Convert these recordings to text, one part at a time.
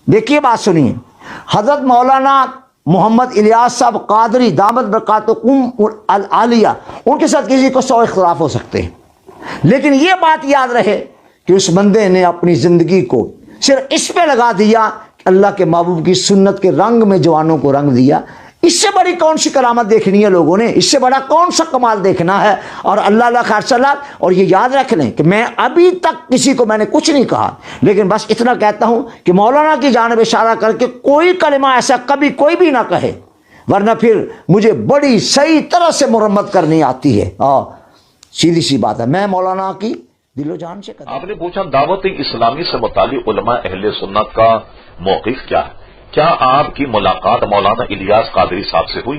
देखिए बात सुनिए, हजरत मौलाना मोहम्मद इलियास साहब कादरी दामद बरकातुहुम अल आलिया, उनके साथ किसी को 100 इख्तिलाफ हो सकते हैं, लेकिन ये बात याद रहे कि उस बंदे ने अपनी जिंदगी को सिर्फ इस पे लगा दिया कि अल्लाह के महबूब की सुन्नत के रंग में जवानों को रंग दिया। इससे बड़ी कौन सी करामत देखनी है लोगों ने, इससे बड़ा कौन सा कमाल देखना है। और अल्लाह खैर सलाह। और ये याद रख लें कि मैं अभी तक किसी को मैंने कुछ नहीं कहा, लेकिन बस इतना कहता हूं कि मौलाना की जानिब इशारा करके कोई कलिमा ऐसा कभी कोई भी ना कहे, वरना फिर मुझे बड़ी सही तरह से मुरम्मत करनी आती है। सीधी सी बात है, मैं मौलाना की दिलो जान से कहता हूं। आपने पूछा दावत इस्लामी से मुताल्लिक़ उलमा अहले सुन्नत का मौक़िफ़ क्या है, क्या आपकी मुलाकात मौलाना इलियास कादरी साहब से हुई?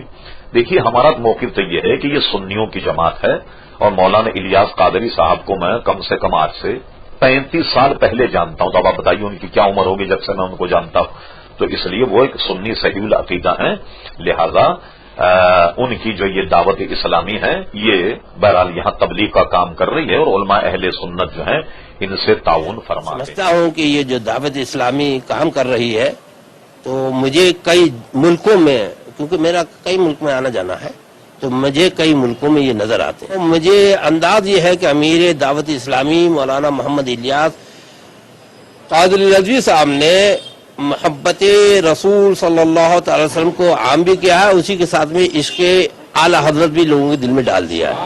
देखिए, हमारा मौक़िफ़ तो ये है कि ये सुन्नियों की जमात है और मौलाना इलियास कादरी साहब को मैं कम से कम आज से 35 साल पहले जानता हूं। तो अब आप बताइए उनकी क्या उम्र होगी जब से मैं उनको जानता हूं। तो इसलिए वो एक सुन्नी सहीउल अकीदा है, लिहाजा उनकी जो ये दावत इस्लामी है ये बहरहाल यहां तबलीग का काम कर रही है और उलमा अहले सुन्नत जो है इनसे ताउन फरमा है। समझता हूं कि ये जो दावत इस्लामी काम कर रही है, तो मुझे कई मुल्कों में, क्योंकि मेरा कई मुल्क में आना जाना है, तो मुझे कई मुल्कों में ये नजर आते हैं। तो मुझे अंदाज ये है कि अमीर दावत इस्लामी मौलाना मोहम्मद इलियास कादरी रज़वी साहब ने मोहब्बत रसूल सल्लल्लाहु अलैहि वसल्लम को आम भी किया है, उसी के साथ में इसके आला हजरत भी लोगों के दिल में डाल दिया है।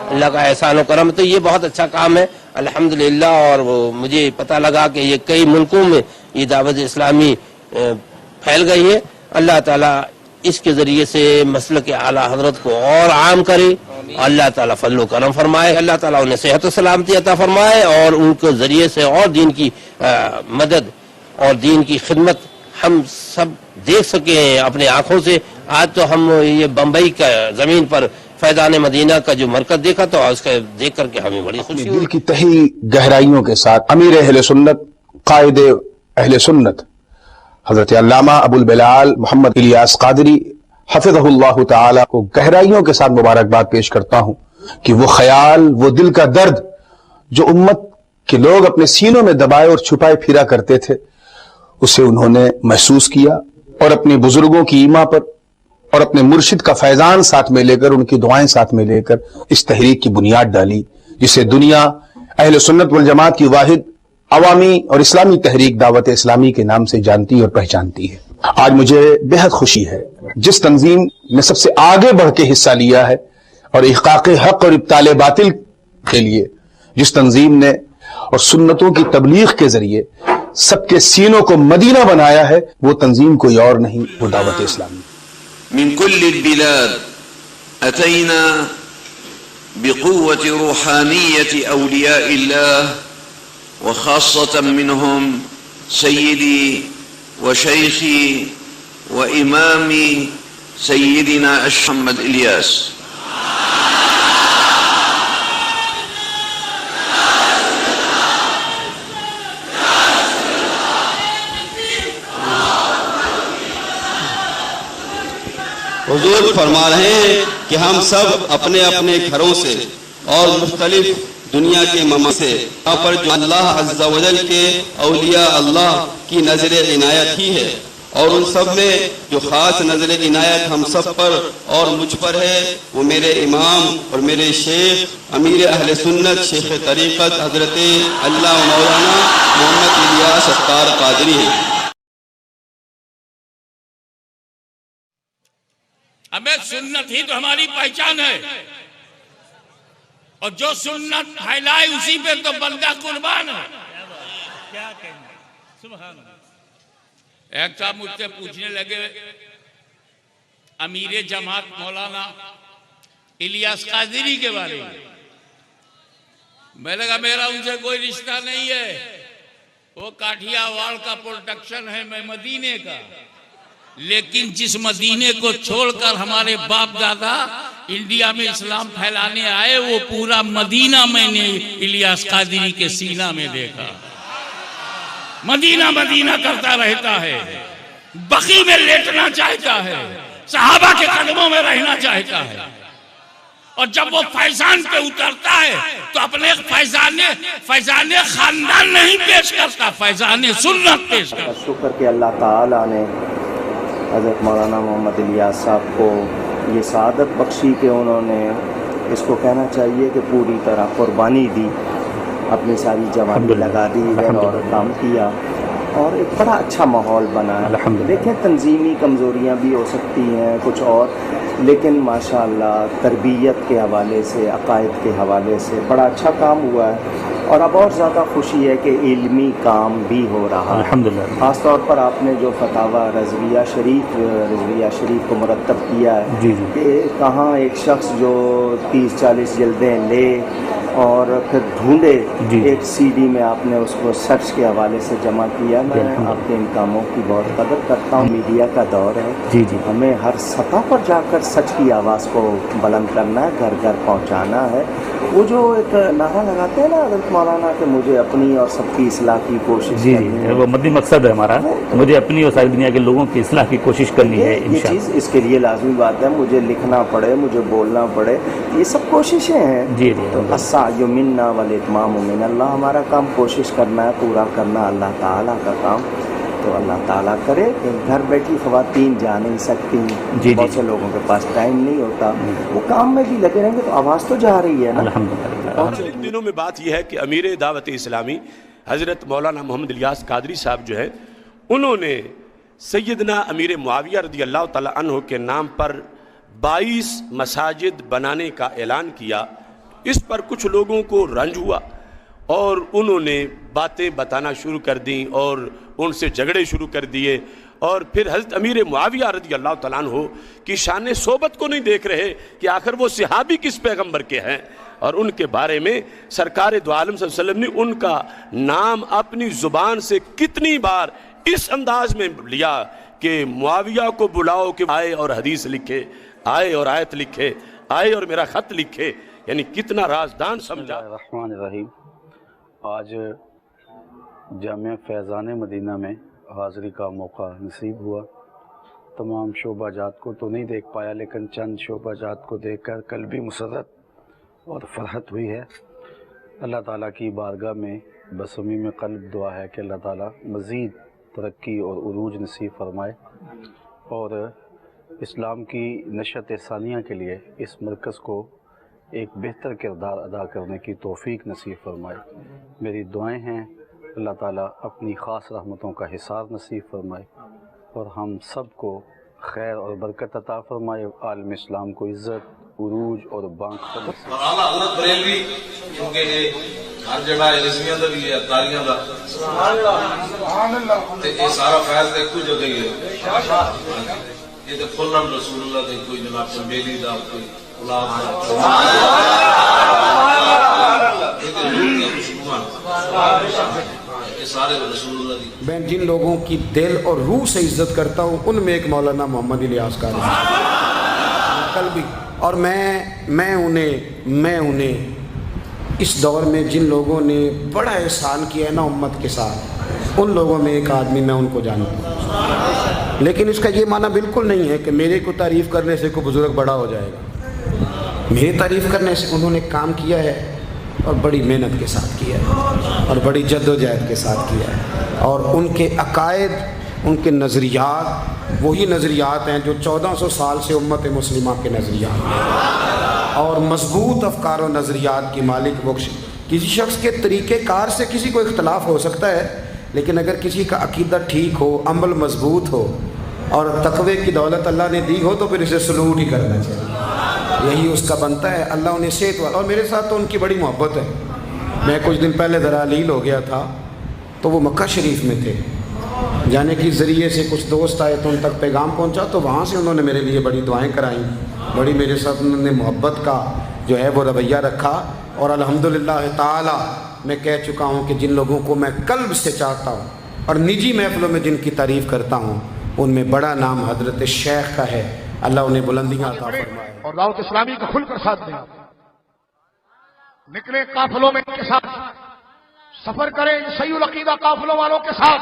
अल्लाह का एहसान और करम, तो ये बहुत अच्छा काम है अल्हम्दुलिल्लाह। और वो मुझे पता लगा कि ये कई मुल्कों में ये दावत इस्लामी फैल गई है। अल्लाह ताला इसके जरिए से मसल के आला हजरत को और आम करे, अल्लाह ताला फजल करम फरमाए, अल्लाह ताला उन्हें सेहत सलामती अता फरमाए और उनके जरिए से और दीन की मदद और दीन की खिदमत हम सब देख सके अपने आंखों से। आज तो हम ये बम्बई का जमीन पर फैजान मदीना का जो मरकज देखा तो उसका देख करके हमें बड़ी खुशी हुई। दिल की तही गहराइयों के साथ अमीर अहले सुन्नत कायद अहले सुन्नत हजरत अल्लामा अबुल बिलाल मोहम्मद इलियास कादरी हफिज़हुल्लाह ताला को गहराइयों के साथ मुबारकबाद पेश करता हूं कि वो ख्याल, वो दिल का दर्द जो उम्मत के लोग अपने सीनों में दबाए और छुपाए फिरा करते थे, उसे उन्होंने महसूस किया और अपने बुजुर्गों की ईमा पर और अपने मुर्शिद का फैजान साथ में लेकर, उनकी दुआएं साथ में लेकर इस तहरीक की बुनियाद डाली, जिसे दुनिया अहले सुन्नत वल जमात की वाहिद अवामी और इस्लामी तहरीक दावत इस्लामी के नाम से जानती और पहचानती है। आज मुझे बेहद खुशी है जिस तंजीम ने सबसे आगे बढ़ के हिस्सा लिया है और इहक़ाक़ हक और इब्ताल बातिल के लिए जिस तंजीम ने और सुन्नतों की तबलीग के जरिए सबके सीनों को मदीना बनाया है, वो तंजीम कोई और नहीं, वो दावत इस्लामी। मिन कुल्लिल बिलाद अतैना बिक़ुव्वति रूहानियति औलियाइल्लाह व खास्सतन मिनहुम सय्यदी व शैखी व इमामी सय्यदिना मोहम्मद इलियास। हुजूर फरमा रहे हैं कि हम सब अपने अपने घरों से और मुख्तलिफ दुनिया के ममा से यहाँ पर जो अल्लाह अज़्ज़ा वजल के औलिया अल्लाह की नजर इनायत ही है और उन सब में जो खास नजर इनायत हम सब पर और मुझ पर है, वो मेरे इमाम और मेरे शेख अमीर अहले सुन्नत शेख तरीक़त हजरत अल्लाह मौलाना मोहम्मद इलियास अख्तार कादरी हैं। हमें सुन्नत ही तो हमारी पहचान है और जो सुन्नत फैलाए उसी पे तो बंदा कुर्बान है। क्या कहना, सुभान अल्लाह। एक साहब मुझसे पूछने लगे अमीर जमात मौलाना इलियास कादरी के बारे में। मैंने कहा मेरा उनसे कोई रिश्ता नहीं है, वो काठियावाड़ का प्रोडक्शन है, मैं मदीने का। लेकिन जिस मदीने को छोड़कर हमारे बाप दादा इंडिया में इस्लाम फैलाने आए, वो पूरा मदीना मैंने इलियास कादरी के सीना में देखा। मदीना मदीना करता रहता है, बकी में लेटना चाहता है, सहाबा के कदमों में रहना चाहता है। اور جب وہ فیضان پہ اترتا ہے تو اپنے فیضان خاندان نہیں پیش کرتا، فیضان سنت پیش کرتا۔ شکر کہ اللہ تعالیٰ نے حضرت مولانا محمد الیاس صاحب کو یہ سعادت بخشی کہ انہوں نے، اس کو کہنا چاہیے کہ پوری طرح قربانی دی، اپنی ساری جوانی لگا دی ہے اور کام کیا، اور ایک بڑا اچھا ماحول بنا ہے۔ دیکھیں تنظیمی کمزوریاں بھی ہو سکتی ہیں کچھ اور، لیکن ماشاءاللہ تربیت کے حوالے سے، عقائد کے حوالے سے بڑا اچھا کام ہوا ہے، اور اب اور زیادہ خوشی ہے کہ علمی کام بھی ہو رہا ہے۔ خاص طور پر آپ نے جو فتاوی رضویہ شریف کو مرتب کیا ہے کہ کہاں ایک شخص جو 30-40 جلدیں لے اور پھر ڈھونڈے، ایک سی ڈی میں آپ نے اس کو سرچ کے حوالے سے جمع کیا۔ میں آپ کے ان کاموں کی بہت قدر کرتا ہوں۔ میڈیا کا دور ہے، ہمیں ہر سطح پر جا کر سچ کی آواز کو بلند کرنا ہے، گھر گھر پہنچانا ہے۔ وہ جو ایک نعرہ لگاتے ہیں نا حضرت مولانا کہ مجھے اپنی اور سب کی اصلاح کی کوشش کرنی ہے، وہ مدنی مقصد ہے ہمارا، مجھے اپنی اور ساری دنیا کے لوگوں کی اصلاح کی کوشش کرنی ہے یہ چیز اس کے لیے لازمی بات ہے، مجھے لکھنا پڑے، مجھے بولنا پڑے، یہ سب کوششیں ہیں۔ تو السعی منا والاتمام من اللہ، ہمارا کام کوشش کرنا ہے، پورا کرنا اللہ تعالیٰ کا کام۔ تو اللہ تعالیٰ کرے کہ گھر بیٹھی خواتین جا نہیں سکتی، بہت سے لوگوں کے پاس ٹائم نہیں ہوتا، وہ کام میں بھی لگے رہیں گے تو آواز تو جا رہی ہے نا۔ ان دنوں میں بات یہ ہے کہ امیر دعوت اسلامی حضرت مولانا محمد الیاس قادری صاحب جو ہے، انہوں نے سیدنا امیر معاویہ رضی اللہ تعالیٰ عنہ کے نام پر 22 مساجد بنانے کا اعلان کیا۔ اس پر کچھ لوگوں کو رنج ہوا اور انہوں نے باتیں بتانا شروع کر دیں اور ان سے جھگڑے شروع کر دیے، اور پھر حضرت امیر معاویہ رضی اللہ تعالیٰ عنہ کی شان صحبت کو نہیں دیکھ رہے کہ آخر وہ صحابی کس پیغمبر کے ہیں، اور ان کے بارے میں سرکار دو عالم صلی اللہ علیہ وسلم نے ان کا نام اپنی زبان سے کتنی بار اس انداز میں لیا کہ معاویہ کو بلاؤ کہ آئے اور حدیث لکھے، آئے اور آیت لکھے، آئے اور میرا خط لکھے، یعنی کتنا رازدان سمجھا۔ الرحمن الرحیم۔ آج جامعہ فیضان مدینہ میں حاضری کا موقع نصیب ہوا۔ تمام شعبہ جات کو تو نہیں دیکھ پایا، لیکن چند شعبہ جات کو دیکھ کر قلبی مسرت اور فرحت ہوئی ہے۔ اللہ تعالیٰ کی بارگاہ میں بصمیم قلب دعا ہے کہ اللہ تعالیٰ مزید ترقی اور عروج نصیب فرمائے، اور اسلام کی نشت ثانیہ کے لیے اس مرکز کو ایک بہتر کردار ادا کرنے کی توفیق نصیب فرمائے۔ میری دعائیں ہیں اللہ تعالیٰ اپنی خاص رحمتوں کا حصار نصیب فرمائے، اور ہم سب کو خیر اور برکت عطا فرمائے، عالم اسلام کو عزت، عروج اور بانک اعلیٰ حضرت بریلوی کیونکہ یہ ہر جگہ رسمیاں دا بھی ہے، تاریاں دا تے یہ سارا فیض ایک جگہ ہی ہے، یہ تے کھلن رسول اللہ دے کوئی جناب چنبیلی دا کوئی غلام یہ سارے رسول اللہ دی۔ میں جن لوگوں کی دل اور روح سے عزت کرتا ہوں ان میں ایک مولانا محمد الیاس قادری کل بھی، اور میں انہیں اس دور میں جن لوگوں نے بڑا احسان کیا ہے نا امت کے ساتھ، ان لوگوں میں ایک آدمی میں ان کو جانتا ہوں۔ لیکن اس کا یہ معنی بالکل نہیں ہے کہ میرے کو تعریف کرنے سے کوئی بزرگ بڑا ہو جائے گا۔ میری تعریف کرنے سے انہوں نے کام کیا ہے اور بڑی محنت کے ساتھ کیا ہے اور بڑی جد و جہد کے ساتھ کیا ہے، اور ان کے عقائد، ان کے نظریات وہی نظریات ہیں جو 1400 سال سے امت مسلمہ کے نظریات ہیں، اور مضبوط افکار و نظریات کی مالک بخش۔ کسی شخص کے طریقہ کار سے کسی کو اختلاف ہو سکتا ہے، لیکن اگر کسی کا عقیدہ ٹھیک ہو، عمل مضبوط ہو اور تقوی کی دولت اللہ نے دی ہو تو پھر اسے سلوٹ ہی کرنا چاہیے، یہی اس کا بنتا ہے۔ اللہ انہیں صحت والا، اور میرے ساتھ تو ان کی بڑی محبت ہے۔ میں کچھ دن پہلے درالیل ہو گیا تھا تو وہ مکہ شریف میں تھے، جانے کے ذریعے سے کچھ دوست آئے تو ان تک پیغام پہنچا، تو وہاں سے انہوں نے میرے لیے بڑی دعائیں کرائیں، بڑی میرے ساتھ انہوں نے محبت کا جو ہے وہ رویہ رکھا، اور الحمدللہ تعالی میں کہہ چکا ہوں کہ جن لوگوں کو میں قلب سے چاہتا ہوں اور نجی محفلوں میں جن کی تعریف کرتا ہوں ان میں بڑا نام حضرت شیخ کا ہے، اللہ انہیں بلندیاں عطا فرمائے۔ اور دعوت اسلامی کا کھل کر ساتھ دیں، نکلے قافلوں میں ان کے ساتھ سفر کریں، صحیح العقیدہ قافلوں والوں کے ساتھ،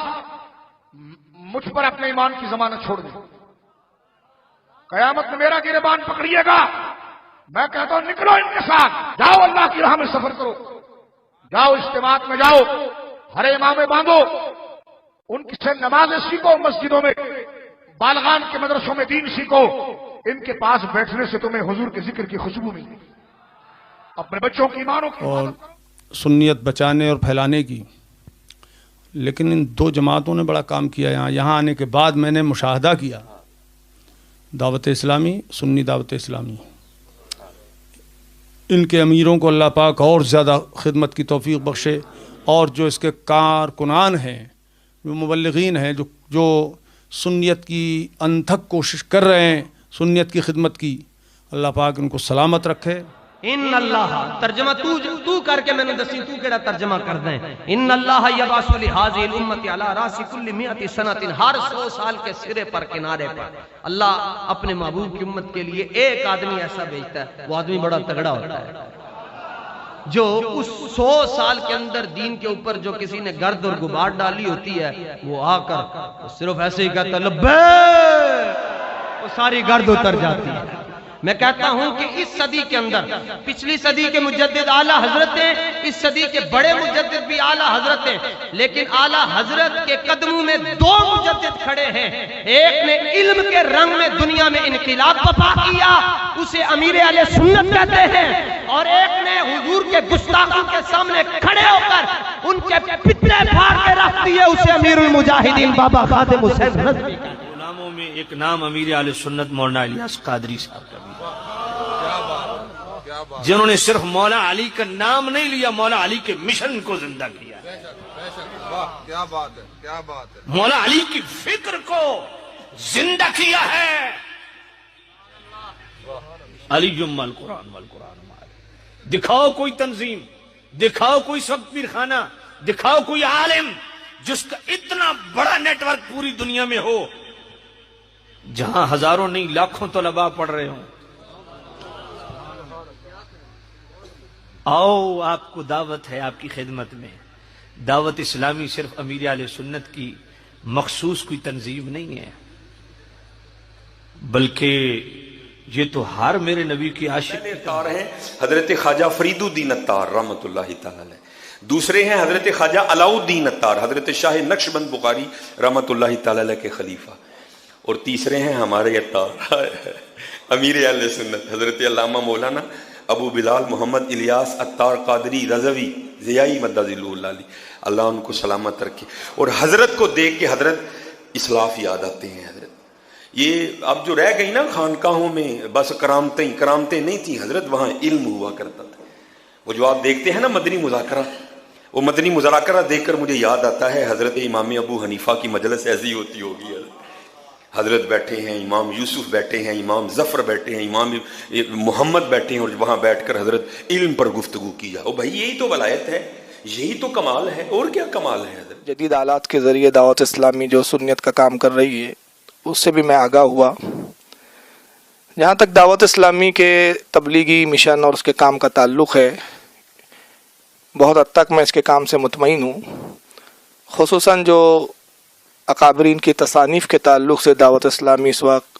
مجھ پر اپنے ایمان کی ضمانت چھوڑ دیں، قیامت میں میرا گریبان پکڑیے گا मैं कहता हूं निकलो इनके साथ, जाओ अल्लाह की राह में सफर करो, जाओ इज्तिमात में जाओ, हरे इमामे बांधो, उनकी से नमाजें सीखो, मस्जिदों में बालगान के मदरसों में दीन सीखो। इनके पास बैठने से तुम्हें हुजूर के जिक्र की खुशबू मिली, अपने बच्चों की ईमानों की और सुन्नियत बचाने और फैलाने की। लेकिन इन दो जमातों ने बड़ा काम किया। यहाँ आने के बाद मैंने मुशाहदा किया, दावत इस्लामी, सुन्नी दावत इस्लामी, इनके अमीरों को अल्लाह पाक और ज़्यादा खिदमत की तौफीक बख्शे, और जो इसके कारकुनान हैं, जो मुबल्लिगीन हैं, जो सुन्नियत की अनथक कोशिश कर रहे हैं, सुन्नियत की खिदमत की, अल्लाह पाक उनको सलामत रखे। इन अल्लाह तर्जमा तू करके मैंने दसी, तू केड़ा तर्जमा कर दे। इन अल्लाह यबासु लिहाज़िल उम्मति अला रासी कुल्ली मिअति सनतिन, हर 100 साल के सिरे पर, किनारे पर अल्लाह अपने महबूब की उम्मत के लिए एक आदमी ऐसा भेजता है, वो आदमी बड़ा तगड़ा होता है, जो उस 100 साल के अंदर दीन के ऊपर जो किसी ने गर्द और गुबार डाली होती है, वो आकर सिर्फ ऐसे ही कहता लब्बैक, वो सारी गर्द उतर जाती है। मैं कहता हूं कि इस सदी के अंदर, पिछली सदी के मुजद्दिद आला हजरत हैं, इस सदी के बड़े मुजद्दिद भी आला हजरत हैं, लेकिन आला हजरत के कदमों में 2 मुजद्दिद खड़े हैं। एक ने इल्म के रंग में दुनिया में इनकिलाब बर्पा किया, उसे अमीर अहले सुन्नत कहते हैं, और एक ने हुजूर के गुस्ताखों के सामने खड़े होकर उनके पितरे फाड़ के रख दिए, उसे अमीरुल मुजाहिदीन बाबा खादिम हुसैन रज़वी। गुलामों में एक नाम अमीर अहले सुन्नत मौलाना इलियास कादरी साहब का, जिन्होंने सिर्फ मौला अली का नाम नहीं लिया, मौला अली के मिशन को जिंदा किया। क्या बात है, क्या बात है। मौला अली की फिक्र को जिंदा किया है। अली जुम्मल कुरान वल कुरान। दिखाओ कोई तंजीम, दिखाओ कोई सख्त पीर खाना, दिखाओ कोई आलिम जिसका इतना बड़ा नेटवर्क पूरी दुनिया में हो, जहां हजारों नहीं लाखों तलबा पढ़ रहे हो। आओ, आपको दावत है आपकी खिदमत में। दावत इस्लामी सिर्फ अमीर आले सुन्नत की मखसूस कोई तंजीम नहीं है, बल्कि ये तो हर मेरे नबी की आशिक अत्तार हैं हजरत ख्वाजा फरीदुद्दीन अत्तार रहमतुल्लाहि तआला अलैह, दूसरे हैं हजरत ख्वाजा अलाउद्दीन अत्तार, हजरत शाह नक्शबंद बुखारी रहमतुल्लाहि तआला अलैह के खलीफा, और तीसरे हैं हमारे अत्तार अमीर अहले सुन्नत हजरत अल्लामा मौलाना अबू बिलाल मोहम्मद इलियास अत्तार कादरी रज़वी ज़ियाई मद्दाजिल्लुहु अली, अल्लाह उनको सलामत रखे। और हजरत को देख के हजरत इस्लाफ याद आते हैं। हजरत ये अब जो रह गई ना खानकाहों में, बस करामतें नहीं थी हजरत, वहाँ इल्म हुआ करता था। वो जो आप देखते हैं ना मदनी मुज़ाकरा, वो मदनी मुज़ाकरा देखकर मुझे याद आता है हजरत इमाम अबू हनीफा की मजलिस ऐसी होती होगी। हजरत बैठे हैं, इमाम यूसुफ बैठे हैं, इमाम जफर बैठे हैं, इमाम मोहम्मद बैठे हैं, और वहाँ बैठकर हजरत इल्म पर गुफ्तगू की जाए। ओ भाई, यही तो वलायत है, यही तो कमाल है, और क्या कमाल है। हजरत जदीद आलात के ज़रिए दावत इस्लामी जो सुन्नियत का काम कर रही है, उससे भी मैं आगाह हुआ। जहाँ तक दावत इस्लामी के तबलीगी मिशन और उसके काम का ताल्लुक़ है, बहुत हद तक मैं इसके काम से मुतमईन हूँ। खुसूसन जो अकाबरीन की तसानीफ़ के ताल्लुक़ से दावत इस्लामी इस वक्त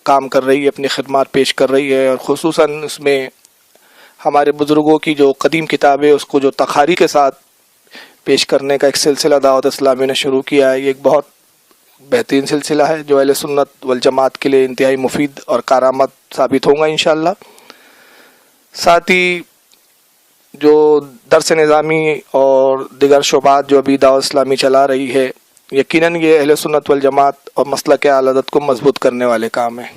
काम कर रही है, अपनी खिदमत पेश कर रही है, और खुसूसन इसमें हमारे बुज़ुर्गों की जो कदीम किताबें उसको जो तखारी के साथ पेश करने का एक सिलसिला दावत इस्लामी ने शुरू किया है। ये एक बहुत बेहतरीन सिलसिला है जो अहले सुन्नत वल जमात के लिए इंतहाई मुफीद और कारआमद साबित होगा इंशाअल्लाह। साथ ही जो दरस निज़ामी और दिगर शोबात जो अभी दावत इस्लामी चला रही है, यकीनन ये अहले सुन्नत वल जमात और मसलक आल-हदरत को मजबूत करने वाले काम है।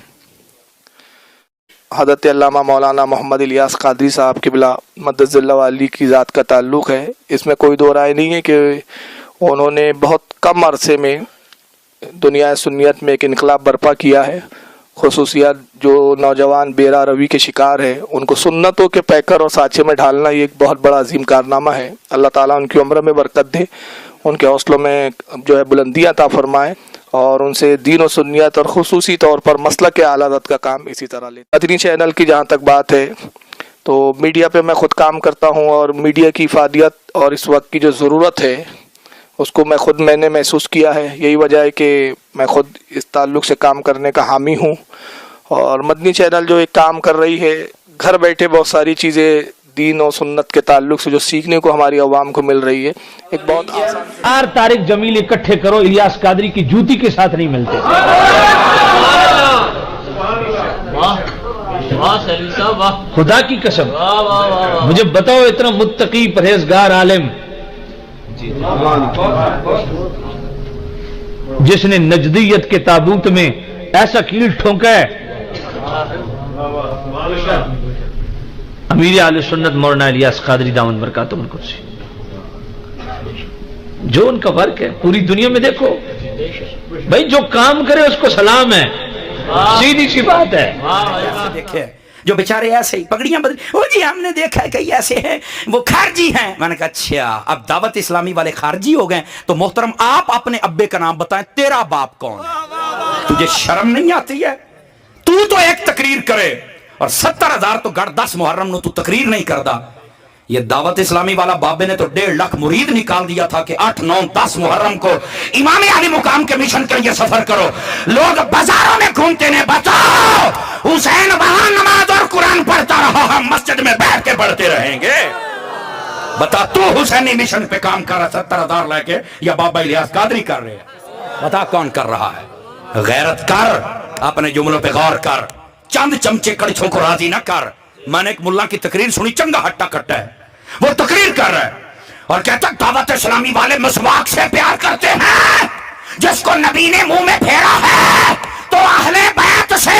हज़रत अल्लामा मौलाना मोहम्मद इलियास कादरी साहब क़िबला मद्दज़िल्लाहु वाली की ज़ात का ताल्लुक़ है, इसमें कोई दो राय नहीं है कि उन्होंने बहुत कम अरसे में दुनिया सुन्नियत में एक इनकलाब बर्पा किया है। खुसूसियत जो नौजवान बेरा रवी के शिकार है, उनको सुन्नतों के पैकर और साँचे में ढालना ये एक बहुत बड़ा अजीम कारनामा है। अल्लाह ताला उनकी उम्र में बरकत दे, उनके हौसलों में जो है बुलंदियाँ अता फरमाए, और उनसे दीन और सुन्नियत और खुसूसी तौर पर मसलक के आल-हदरत का काम इसी तरह ले। मदनी चैनल की जहाँ तक बात है, तो मीडिया पे मैं ख़ुद काम करता हूँ, और मीडिया की इफादियत और इस वक्त की जो ज़रूरत है उसको मैंने महसूस किया है। यही वजह है कि मैं ख़ुद इस ताल्लुक़ से काम करने का हामी हूँ। और मदनी चैनल जो एक काम कर रही है, घर बैठे बहुत सारी चीज़ें दीन और सुन्नत के ताल्लुक से जो सीखने को हमारी आवाम को मिल रही है, एक बहुत आसान। 4 तारिक जमील इकट्ठे करो, इलियास कादरी की जूती के साथ नहीं मिलते। खुदा की कसम, मुझे बताओ इतना मुत्तकी परहेजगार आलिम जिसने नजदियत के ताबूत में ऐसा कील ठोंका है। अमीर आले सुन्नत मौलाना इलियास कादरी दामद बरकातुहुल कुर्सी, जो उनका वर्क है पूरी दुनिया में देखो भाई, जो काम करे उसको सलाम है, सीधी सी बात है। देखे जो बेचारे ऐसे ही पगड़ियां बदल, ओ जी हमने देखा है कई ऐसे हैं वो खारजी हैं। मैंने कहा अच्छा, अब दावत इस्लामी वाले खारजी हो गए तो मोहतरम आप अपने अब्बे का नाम बताएं, तेरा बाप कौन है? तुझे शर्म नहीं आती है? तू तो एक तकरीर करे और 70,000 तो गढ़ 10 मुहर्रम नो तू तकरीर नहीं करता। ये दावत इस्लामी वाला बाबे ने तो 1.5 लाख मुरीद निकाल दिया था कि 8, 9, 10 मुहर्रम को इमाम अली मुकाम के मिशन के लिए सफर करो। लोग बाजारों में घूमते ने, बताओ हुसैन वहां नमाज और कुरान पढ़ता रहा, हम मस्जिद में बैठ के पढ़ते रहेंगे। बता तू हुसैनी मिशन पे काम कर रहा 70,000 लेके या बाबा इलियास कादरी कर रहे हैं? बता कौन कर रहा है? गैरत कर, अपने जुमलों पे गौर कर, चंद चमचे कड़छों को राजी ना कर। मैंने एक मुल्ला की तकरीर सुनी, चंगा हट्टा कट्टा है, वो तकरीर कर रहा है और कहता दावत इस्लामी वाले मसवाक से प्यार करते हैं, जिसको नबी ने मुंह में फेरा है तो अहले बैत से।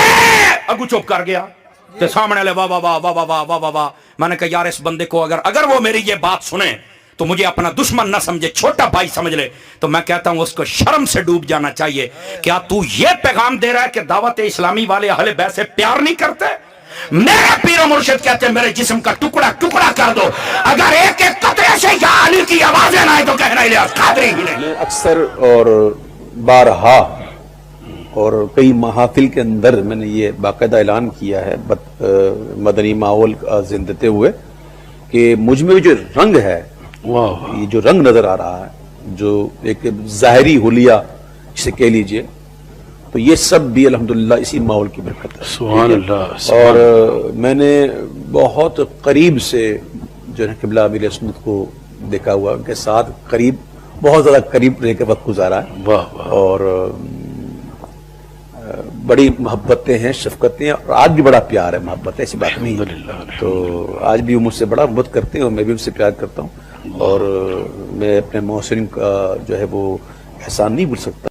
अगू चुप कर गया तो सामने ले वाह वाह वाह वाह वाह वाह वाह। मैंने कहा यार इस बंदे को अगर वो मेरी ये बात सुने तो मुझे अपना दुश्मन ना समझे, छोटा भाई समझ ले। तो मैं कहता हूं उसको शर्म से डूब जाना चाहिए। क्या तू ये पैगाम दे रहा है कि दावत इस्लामी वाले अहले बैत से प्यार नहीं करते? मेरे पीर मुर्शिद कहते हैं मेरे जिस्म का टुकड़ा टुकड़ा कर दो, अगर एक एक कतरे से या अली की आवाजें ना आए तो कहना इलियास कादरी ही नहीं। अक्सर और बारहा और कई महाफिल के अंदर मैंने ये बाकायदा ऐलान किया है मदनी माहौल का जिंदते हुए कि मुझ में जो रंग है, ये जो रंग नजर आ रहा है, जो एक ज़ाहिरी हुलिया जिसे कह लीजिए, तो ये सब भी अल्हम्दुलिल्लाह इसी माहौल की बरकत है। सुभान अल्लाह। और मैंने बहुत करीब से जो है क़िबला अमीर सुन्नत को देखा हुआ, उनके साथ करीब, बहुत ज़्यादा करीब रह के वक्त गुजारा है। वाह। और बड़ी मोहब्बतें हैं, शफकतें हैं, और आज भी बड़ा प्यार है, मोहब्बत है, ऐसी बात नहीं। तो आज भी वो मुझसे बड़ा मोहब्बत करते हैं और मैं भी उनसे प्यार करता हूँ, और मैं अपने मोहसिन का जो है वो एहसान नहीं भूल सकता।